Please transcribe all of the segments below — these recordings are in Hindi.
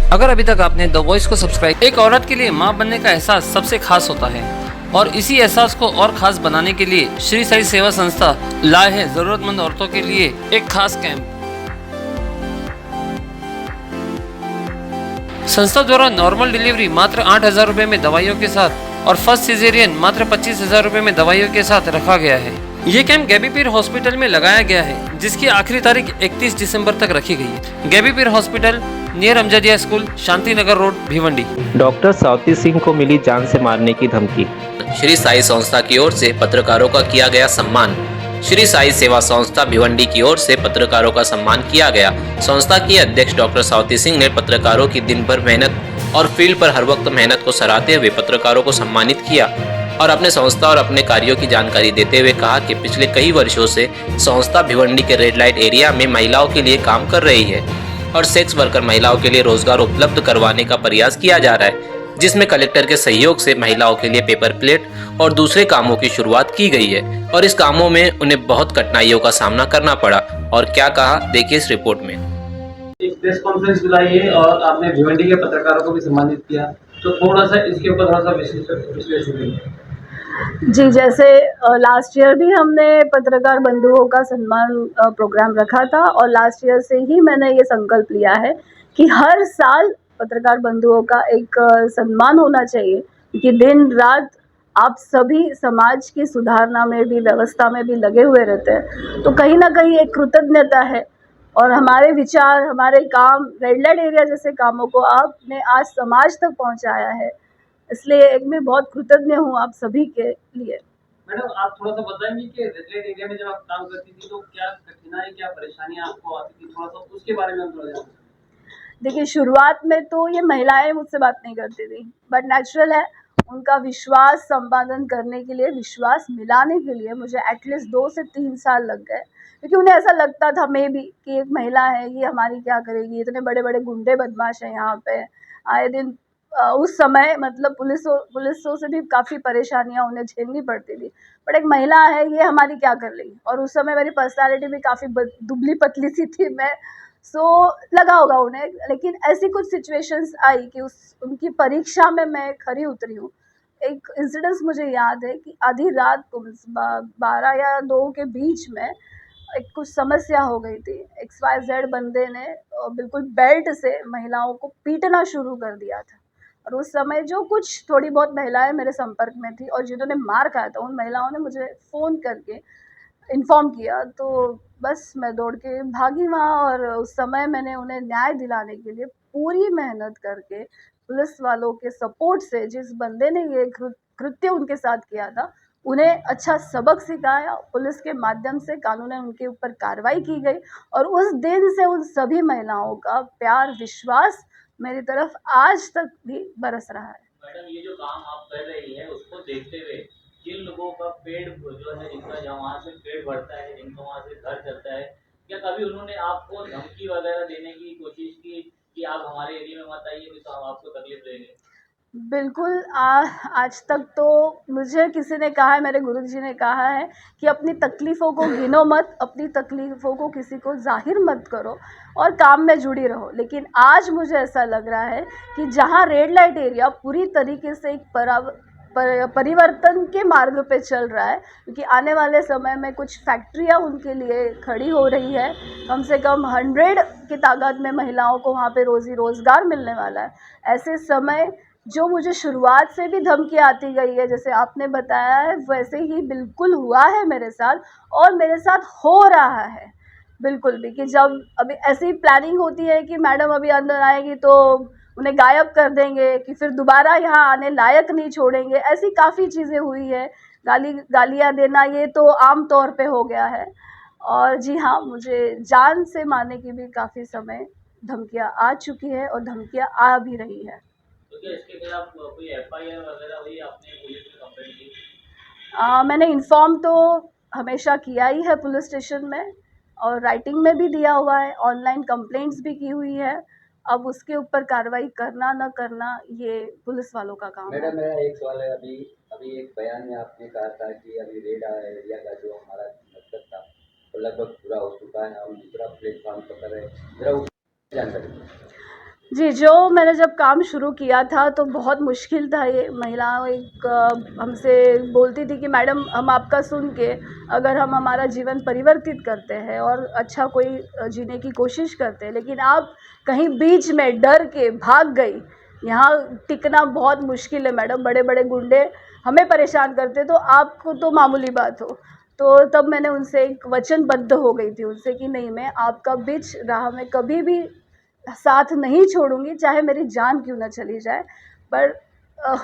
अगर अभी तक आपने द वॉइस को सब्सक्राइब, एक औरत के लिए मां बनने का एहसास सबसे खास होता है और इसी एहसास को और खास बनाने के लिए श्री साई सेवा संस्था लाए है जरूरतमंद औरतों के लिए एक खास कैंप। संस्था द्वारा नॉर्मल डिलीवरी मात्र 8,000 रुपए में दवाइयों के साथ और फर्स्ट सिजेरियन मात्र 25,000 रुपए में दवाइयों के साथ रखा गया है। ये कैंप गैबीपीर हॉस्पिटल में लगाया गया है, जिसकी आखिरी तारीख 31 दिसंबर तक रखी गई है। गैबीपीर hospital near Amjadia school, Shanti Nagar road, Bhiwandi. Doctor Sawati Singh को मिली जान से मारने की धमकी। श्री साई संस्था की ओर से पत्रकारों का किया गया सम्मान। श्री साई सेवा संस्था भिवंडी की ओर से पत्रकारों का सम्मान किया गया। संस्था के अध्यक्ष डॉक्टर सावती सिंह ने पत्रकारों की दिन भर मेहनत और फील्ड पर हर वक्त मेहनत को सराहते हुए पत्रकारों को सम्मानित किया और अपने संस्था और अपने कार्यों की जानकारी देते हुए कहा कि पिछले कई वर्षों से संस्था भिवंडी के रेड लाइट एरिया में महिलाओं के लिए काम कर रही है और सेक्स वर्कर महिलाओं के लिए रोजगार उपलब्ध करवाने का प्रयास किया जा रहा है, जिसमें कलेक्टर के सहयोग से महिलाओं के लिए पेपर प्लेट और दूसरे कामों की शुरुआत की गई है और इस कामों में उन्हें बहुत कठिनाइयों का सामना करना पड़ा। और क्या कहा, देखिए इस रिपोर्ट में। एक प्रेस कॉन्फ्रेंस बुलाई है और आपने भिवंडी के पत्रकारों को भी सम्मानित किया, तो थोड़ा सा इसके ऊपर थोड़ा सा विश्लेषण करिए। जी, जैसे लास्ट ईयर भी हमने पत्रकार बंधुओं का सम्मान प्रोग्राम रखा था और लास्ट ईयर से ही मैंने ये संकल्प लिया है कि हर साल पत्रकार बंधुओं का एक सम्मान होना चाहिए, क्योंकि दिन रात आप सभी समाज की सुधारना में भी, व्यवस्था में भी लगे हुए रहते हैं। तो कहीं ना कहीं एक कृतज्ञता है और हमारे विचार, हमारे काम, रेड लाइट एरिया जैसे कामों को आपने आज समाज तक पहुंचाया है, इसलिए एक मैं बहुत कृतज्ञ हूँ आप सभी के लिए। मैडम, आप थोड़ा सा बताएंगे कि रेड लाइट एरिया में जब आप काम करती थी तो क्या कठिनाई, क्या परेशानियां आपको आती थी, थोड़ा सा उसके बारे में हम थोड़ा जानते हैं। देखिए, शुरुआत में तो ये महिलाएं मुझसे बात नहीं करती थी, बट नेचुरल है, उनका विश्वास संपादन करने के लिए, विश्वास मिलाने के लिए मुझे एटलीस्ट 2 से 3 साल लग गए, क्योंकि उन्हें ऐसा लगता था मे बी कि एक महिला है, ये हमारी क्या करेगी, इतने बड़े बड़े गुंडे बदमाश हैं यहाँ पे आए दिन। उस समय मतलब पुलिसों से भी काफ़ी परेशानियाँ उन्हें झेलनी पड़ती थी, बट एक महिला है, ये हमारी क्या कर लेगी। और उस समय मेरी पर्सनालिटी भी काफ़ी दुबली पतली सी थी मैं, सो लगा होगा उन्हें। लेकिन ऐसी कुछ सिचुएशंस आई कि उनकी परीक्षा में मैं खरी उतरी हूँ। एक इंसिडेंस मुझे याद है कि आधी रात को 12 या 2 के बीच में एक कुछ समस्या हो गई थी। XYZ बंदे ने बिल्कुल बेल्ट से महिलाओं को पीटना शुरू कर दिया था और उस समय जो कुछ थोड़ी बहुत महिलाएं मेरे संपर्क में थी और जिन्होंने मार खाया था, उन महिलाओं ने मुझे फ़ोन करके इन्फॉर्म किया, तो बस मैं दौड़ के भागी वहाँ और उस समय मैंने उन्हें न्याय दिलाने के लिए पूरी मेहनत करके पुलिस वालों के सपोर्ट से, जिस बंदे ने ये कृत्य उनके साथ किया था, उन्हें अच्छा सबक सिखाया। पुलिस के माध्यम से कानूनन उनके ऊपर कार्रवाई की गई और उस दिन से उन सभी महिलाओं का प्यार, विश्वास मेरी तरफ आज तक भी बरस रहा है। मैडम, ये जो काम आप कर रही हैं उसको देखते हुए जिन लोगों का पेट जो है, जिनका जहाँ वहाँ से पेट भरता है, जिनका वहाँ से घर चलता है, क्या कभी उन्होंने आपको धमकी वगैरह देने की कोशिश की कि आप हमारे एरिया में मत आइए, नहीं तो हम आपको तकलीफ देंगे? बिल्कुल। आज तक तो मुझे किसी ने कहा है, मेरे गुरुजी ने कहा है कि अपनी तकलीफ़ों को गिनो मत, अपनी तकलीफ़ों को किसी को ज़ाहिर मत करो और काम में जुड़ी रहो। लेकिन आज मुझे ऐसा लग रहा है कि जहाँ रेड लाइट एरिया पूरी तरीके से एक परिवर्तन के मार्ग पे चल रहा है, क्योंकि आने वाले समय में कुछ फैक्ट्रियाँ उनके लिए खड़ी हो रही है, कम से कम 100 की तादाद में महिलाओं को वहाँ पे रोज़ी रोज़गार मिलने वाला है। ऐसे समय जो मुझे शुरुआत से भी धमकी आती गई है, जैसे आपने बताया है, वैसे ही बिल्कुल हुआ है मेरे साथ और मेरे साथ हो रहा है बिल्कुल भी, कि जब अभी ऐसी प्लानिंग होती है कि मैडम अभी अंदर आएगी तो उन्हें गायब कर देंगे, कि फिर दोबारा यहाँ आने लायक नहीं छोड़ेंगे, ऐसी काफ़ी चीज़ें हुई है। गालियाँ देना ये तो आम तौर पे हो गया है। और जी हाँ, मुझे जान से मारने की भी काफ़ी समय धमकियाँ आ चुकी है और धमकियाँ आ भी रही है। तो क्या इसके खिलाफ कोई FIR वगैरह हुई, आपने पुलिस में कंप्लेंट की? मैंने इन्फॉर्म तो हमेशा किया ही है पुलिस स्टेशन में और राइटिंग में भी दिया हुआ है, ऑनलाइन कंप्लेंट्स भी की हुई है। अब उसके ऊपर कार्रवाई करना न करना ये पुलिस वालों का काम है। मैडम, मेरा एक सवाल है। अभी अभी एक बयान में आपने कहा था कि अभी रेड एरिया का जो हमारा मतलब था वो लगभग पूरा हो चुका है, हम दूसरा प्लेटफॉर्म पकड़ रहे हैं, जरा उसकी जानकारी। जी, जो मैंने जब काम शुरू किया था तो बहुत मुश्किल था ये। महिलाएं हमसे बोलती थी कि मैडम हम आपका सुन के अगर हम हमारा जीवन परिवर्तित करते हैं और अच्छा कोई जीने की कोशिश करते हैं, लेकिन आप कहीं बीच में डर के भाग गई, यहाँ टिकना बहुत मुश्किल है मैडम, बड़े बड़े गुंडे हमें परेशान करते तो आपको तो मामूली बात हो। तो तब मैंने उनसे एक वचनबद्ध हो गई थी उनसे कि नहीं, मैं आपका बीच राह में कभी भी साथ नहीं छोड़ूंगी, चाहे मेरी जान क्यों ना चली जाए। पर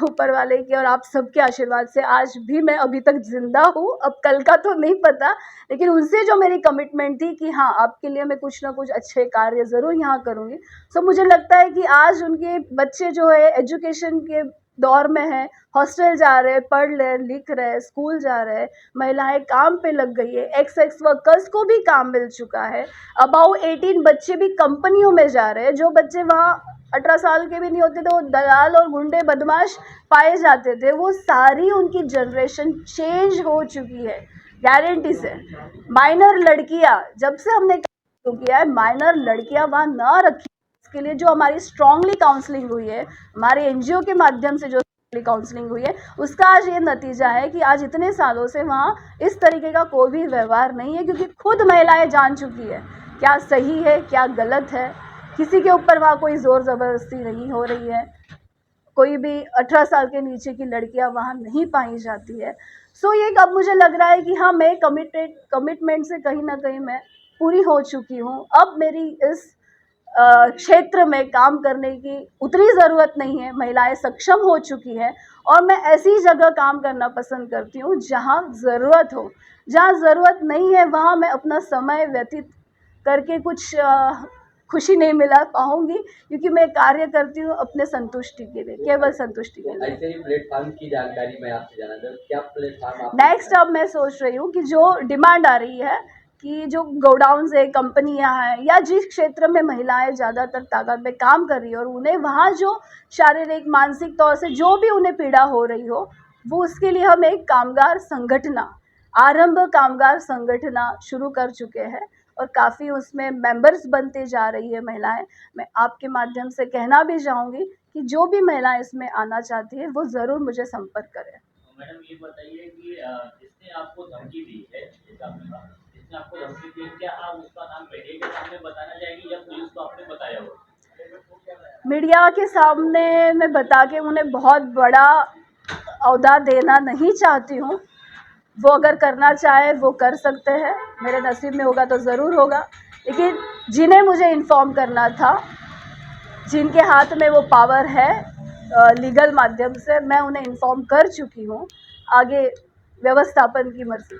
ऊपर वाले के और आप सबके आशीर्वाद से आज भी मैं अभी तक ज़िंदा हूँ। अब कल का तो नहीं पता, लेकिन उनसे जो मेरी कमिटमेंट थी कि हाँ, आपके लिए मैं कुछ ना कुछ अच्छे कार्य ज़रूर यहाँ करूँगी। सो मुझे लगता है कि आज उनके बच्चे जो है एजुकेशन के दौर में है, हॉस्टल जा रहे हैं, पढ़ रहे, लिख रहे, स्कूल जा रहे, महिलाएं काम पे लग गई है, एक्स वर्कर्स को भी काम मिल चुका है, अबाउ 18 बच्चे भी कंपनियों में जा रहे हैं। जो बच्चे वहाँ 18 साल के भी नहीं होते थे, वो दलाल और गुंडे बदमाश पाए जाते थे, वो सारी उनकी जनरेशन चेंज हो चुकी है गारंटी से। माइनर लड़कियां, जब से हमने शुरू किया है, माइनर लड़कियां वहाँ न रखी, इसके लिए जो हमारी स्ट्रांगली काउंसलिंग हुई है, हमारे एनजीओ के माध्यम से जो काउंसलिंग हुई है, उसका आज ये नतीजा है कि आज इतने सालों से वहाँ इस तरीके का कोई भी व्यवहार नहीं है, क्योंकि खुद महिलाएं जान चुकी है क्या सही है क्या गलत है। किसी के ऊपर वहाँ कोई ज़ोर ज़बरदस्ती नहीं हो रही है, कोई भी 18 साल के नीचे की लड़कियां वहाँ नहीं पाई जाती है। सो ये अब मुझे लग रहा है कि हाँ, मैं कमिटमेंट से कहीं ना कहीं मैं पूरी हो चुकी हूँ। अब मेरी इस क्षेत्र में काम करने की उतनी ज़रूरत नहीं है, महिलाएं सक्षम हो चुकी है और मैं ऐसी जगह काम करना पसंद करती हूँ जहाँ ज़रूरत हो। जहाँ ज़रूरत नहीं है वहाँ मैं अपना समय व्यतीत करके कुछ खुशी नहीं मिला पाऊंगी, क्योंकि मैं कार्य करती हूँ अपने संतुष्टि के लिए, केवल संतुष्टि के लिए। ऐसे ही प्लेटफॉर्म की जानकारी मैं आपसे जानना चाहूँ, क्या प्लेटफॉर्म आप नेक्स्ट अब मैं सोच रही हूँ कि जो डिमांड आ रही है कि जो गोडाउन्स है, कंपनियां हैं, या जिस क्षेत्र में महिलाएं ज़्यादातर ताकत में काम कर रही है और उन्हें वहाँ जो शारीरिक मानसिक तौर से जो भी उन्हें पीड़ा हो रही हो, वो उसके लिए हम एक कामगार संगठन कामगार संगठन शुरू कर चुके हैं और काफ़ी उसमें मेंबर्स बनते जा रही है महिलाएं। मैं आपके माध्यम से कहना भी चाहूँगी कि जो भी महिलाएं इसमें आना चाहती है वो ज़रूर मुझे संपर्क करें। मैडम ये बताइए कि जिसने आपको धमकी दी है, जैसे आपने कहा, जिसने आपको धमकी दी, क्या आप उसका नाम मीडिया के सामने बताना चाहेंगी या पुलिस को आपने बताया हो? मीडिया के सामने मैं बता के उन्हें बहुत बड़ा औहदा देना नहीं चाहती हूँ। वो अगर करना चाहे वो कर सकते हैं, मेरे नसीब में होगा तो ज़रूर होगा, लेकिन जिन्हें मुझे इन्फॉर्म करना था, जिनके हाथ में वो पावर है लीगल माध्यम से, मैं उन्हें इन्फॉर्म कर चुकी हूँ। आगे व्यवस्थापन की मर्जी।